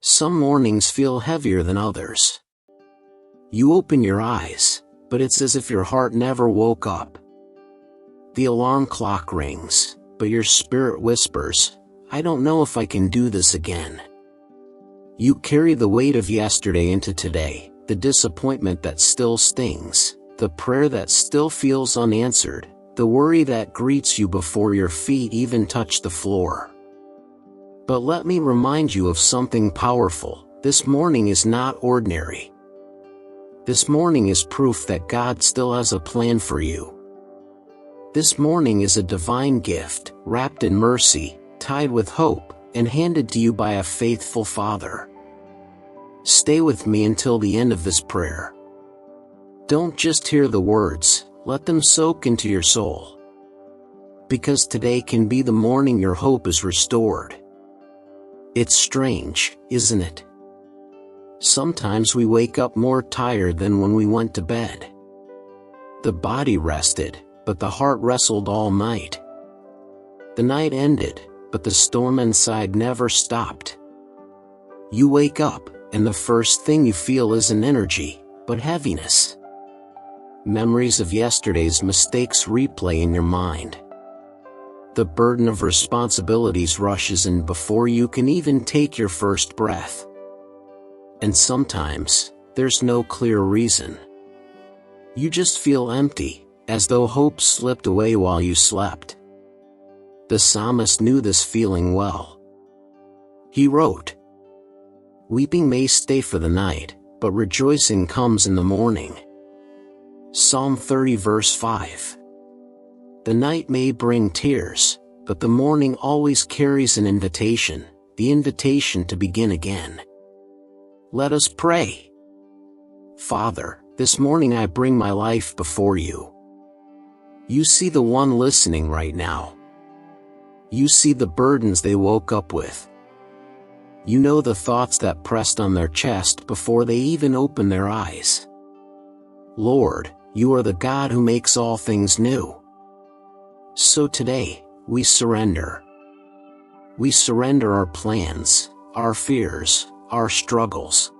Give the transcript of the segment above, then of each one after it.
Some mornings feel heavier than others. You open your eyes, but it's as if your heart never woke up. The alarm clock rings, but your spirit whispers, "I don't know if I can do this again." You carry the weight of yesterday into today, the disappointment that still stings, the prayer that still feels unanswered, the worry that greets you before your feet even touch the floor. But let me remind you of something powerful. This morning is not ordinary. This morning is proof that God still has a plan for you. This morning is a divine gift, wrapped in mercy, tied with hope, and handed to you by a faithful Father. Stay with me until the end of this prayer. Don't just hear the words, let them soak into your soul. Because today can be the morning your hope is restored. It's strange, isn't it? Sometimes we wake up more tired than when we went to bed. The body rested, but the heart wrestled all night. The night ended, but the storm inside never stopped. You wake up, and the first thing you feel isn't energy, but heaviness. Memories of yesterday's mistakes replay in your mind. The burden of responsibilities rushes in before you can even take your first breath. And sometimes, there's no clear reason. You just feel empty, as though hope slipped away while you slept. The psalmist knew this feeling well. He wrote, "Weeping may stay for the night, but rejoicing comes in the morning." Psalm 30 verse 5. The night may bring tears, but the morning always carries an invitation, the invitation to begin again. Let us pray. Father, this morning I bring my life before you. You see the one listening right now. You see the burdens they woke up with. You know the thoughts that pressed on their chest before they even opened their eyes. Lord, you are the God who makes all things new. So today, we surrender. We surrender our plans, our fears, our struggles.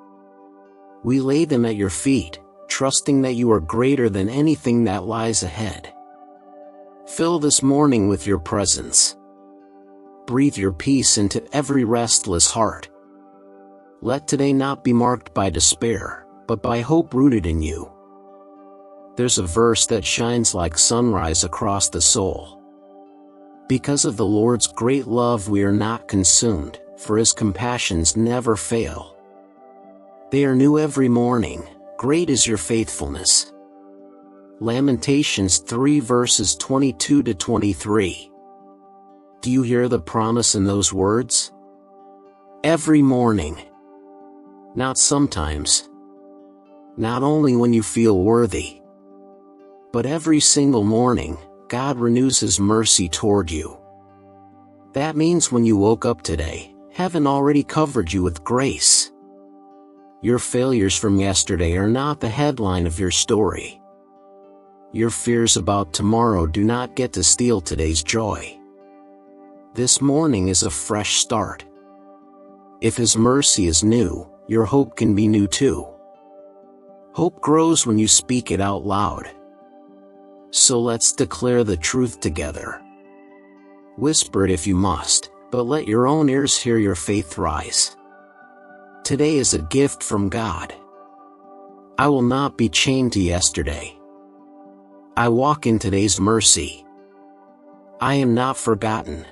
We lay them at your feet, trusting that you are greater than anything that lies ahead. Fill this morning with your presence. Breathe your peace into every restless heart. Let today not be marked by despair, but by hope rooted in you. There's a verse that shines like sunrise across the soul. Because of the Lord's great love we are not consumed, for his compassions never fail. They are new every morning, great is your faithfulness. Lamentations 3 verses 22 to 23. Do you hear the promise in those words? Every morning. Not sometimes. Not only when you feel worthy. But every single morning, God renews his mercy toward you. That means when you woke up today, heaven already covered you with grace. Your failures from yesterday are not the headline of your story. Your fears about tomorrow do not get to steal today's joy. This morning is a fresh start. If his mercy is new, your hope can be new too. Hope grows when you speak it out loud. So let's declare the truth together. Whisper it if you must, but let your own ears hear your faith rise. Today is a gift from God. I will not be chained to yesterday. I walk in today's mercy. I am not forgotten.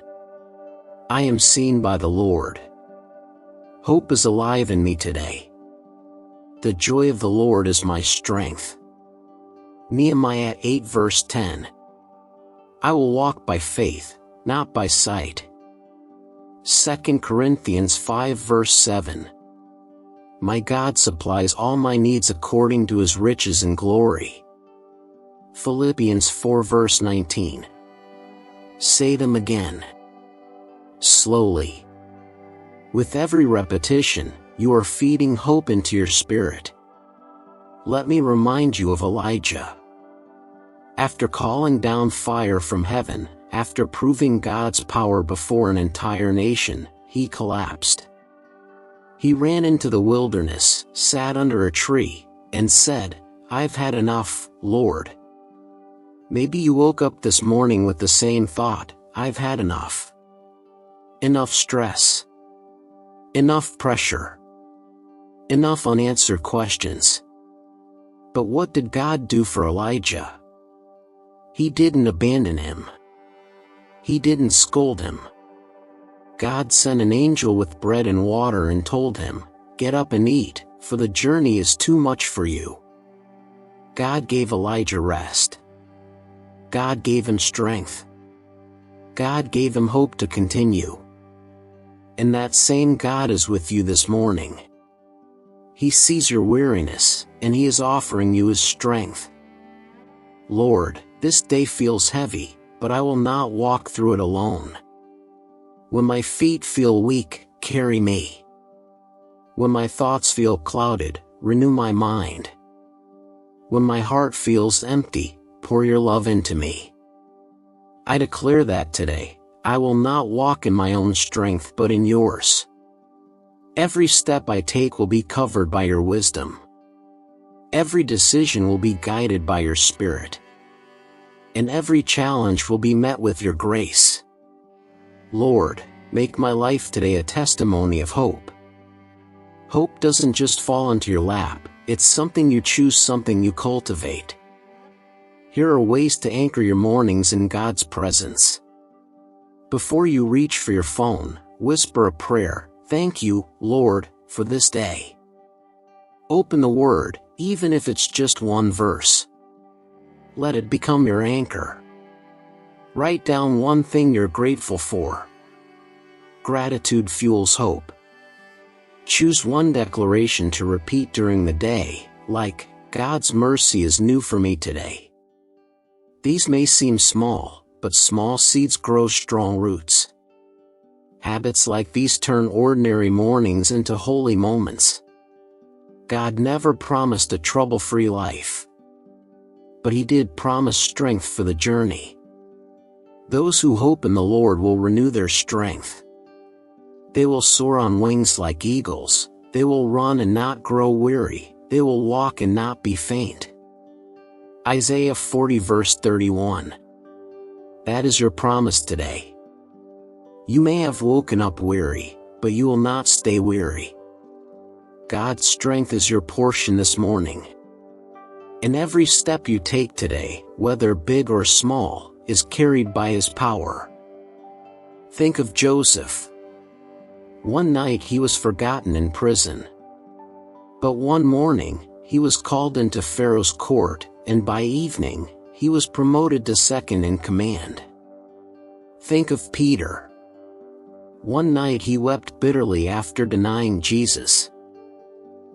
I am seen by the Lord. Hope is alive in me today. The joy of the Lord is my strength. Nehemiah 8 verse 10. I will walk by faith, not by sight. 2 Corinthians 5 verse 7. My God supplies all my needs according to his riches and glory. Philippians 4 verse 19. Say them again. Slowly. With every repetition, you are feeding hope into your spirit. Let me remind you of Elijah. After calling down fire from heaven, after proving God's power before an entire nation, he collapsed. He ran into the wilderness, sat under a tree, and said, "I've had enough, Lord." Maybe you woke up this morning with the same thought, "I've had enough." Enough stress. Enough pressure. Enough unanswered questions. But what did God do for Elijah? He didn't abandon him. He didn't scold him. God sent an angel with bread and water and told him, "Get up and eat, for the journey is too much for you." God gave Elijah rest. God gave him strength. God gave him hope to continue. And that same God is with you this morning. He sees your weariness, and He is offering you His strength. "Lord, this day feels heavy, but I will not walk through it alone. When my feet feel weak, carry me. When my thoughts feel clouded, renew my mind. When my heart feels empty, pour your love into me." I declare that today, I will not walk in my own strength but in yours. Every step I take will be covered by your wisdom. Every decision will be guided by your Spirit. And every challenge will be met with your grace. Lord, make my life today a testimony of hope. Hope doesn't just fall into your lap, it's something you choose, something you cultivate. Here are ways to anchor your mornings in God's presence. Before you reach for your phone, whisper a prayer, "Thank you, Lord, for this day." Open the Word, even if it's just one verse. Let it become your anchor. Write down one thing you're grateful for. Gratitude fuels hope. Choose one declaration to repeat during the day, like, "God's mercy is new for me today." These may seem small, but small seeds grow strong roots. Habits like these turn ordinary mornings into holy moments. God never promised a trouble-free life. But He did promise strength for the journey. Those who hope in the Lord will renew their strength. They will soar on wings like eagles, they will run and not grow weary, they will walk and not be faint. Isaiah 40 verse 31. That is your promise today. You may have woken up weary, but you will not stay weary. God's strength is your portion this morning. And every step you take today, whether big or small, is carried by His power. Think of Joseph. One night he was forgotten in prison. But one morning, he was called into Pharaoh's court, and by evening, he was promoted to second in command. Think of Peter. One night he wept bitterly after denying Jesus.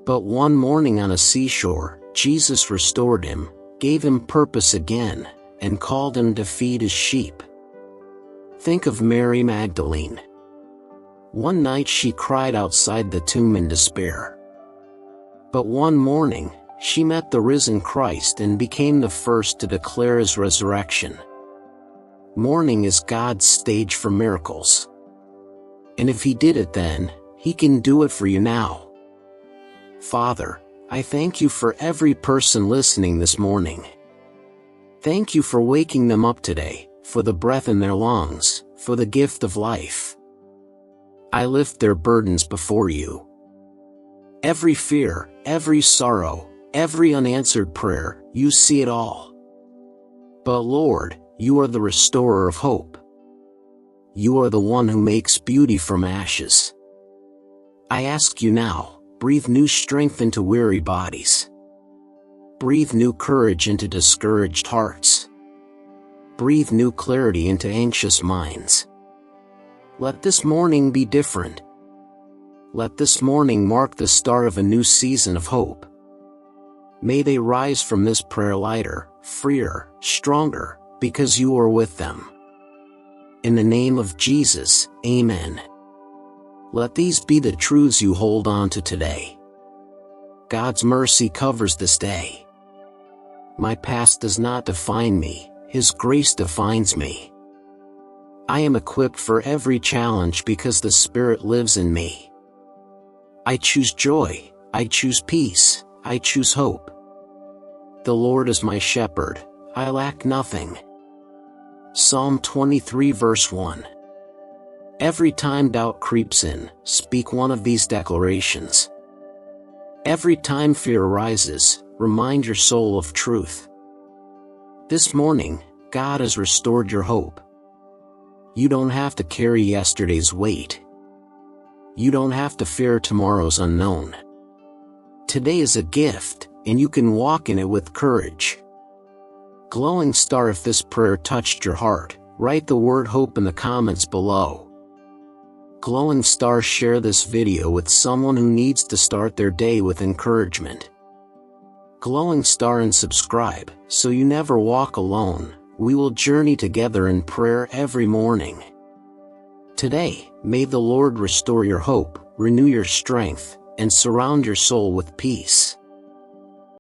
But one morning on a seashore, Jesus restored him, gave him purpose again, and called him to feed His sheep. Think of Mary Magdalene. One night she cried outside the tomb in despair. But one morning, she met the risen Christ and became the first to declare His resurrection. Mourning is God's stage for miracles. And if He did it then, He can do it for you now. Father, I thank You for every person listening this morning. Thank You for waking them up today, for the breath in their lungs, for the gift of life. I lift their burdens before You. Every fear, every sorrow, every unanswered prayer, You see it all. But Lord, You are the restorer of hope. You are the one who makes beauty from ashes. I ask You now, breathe new strength into weary bodies. Breathe new courage into discouraged hearts. Breathe new clarity into anxious minds. Let this morning be different. Let this morning mark the start of a new season of hope. May they rise from this prayer lighter, freer, stronger, because You are with them. In the name of Jesus, Amen. Let these be the truths you hold on to today. God's mercy covers this day. My past does not define me, His grace defines me. I am equipped for every challenge because the Spirit lives in me. I choose joy, I choose peace, I choose hope. The Lord is my shepherd, I lack nothing. Psalm 23 verse 1. Every time doubt creeps in, speak one of these declarations. Every time fear arises, remind your soul of truth. This morning, God has restored your hope. You don't have to carry yesterday's weight. You don't have to fear tomorrow's unknown. Today is a gift, and you can walk in it with courage. Glowing star, if this prayer touched your heart, write the word hope in the comments below. Glowing star, share this video with someone who needs to start their day with encouragement. Glowing star, and subscribe, so you never walk alone. We will journey together in prayer every morning. Today, may the Lord restore your hope, renew your strength, and surround your soul with peace.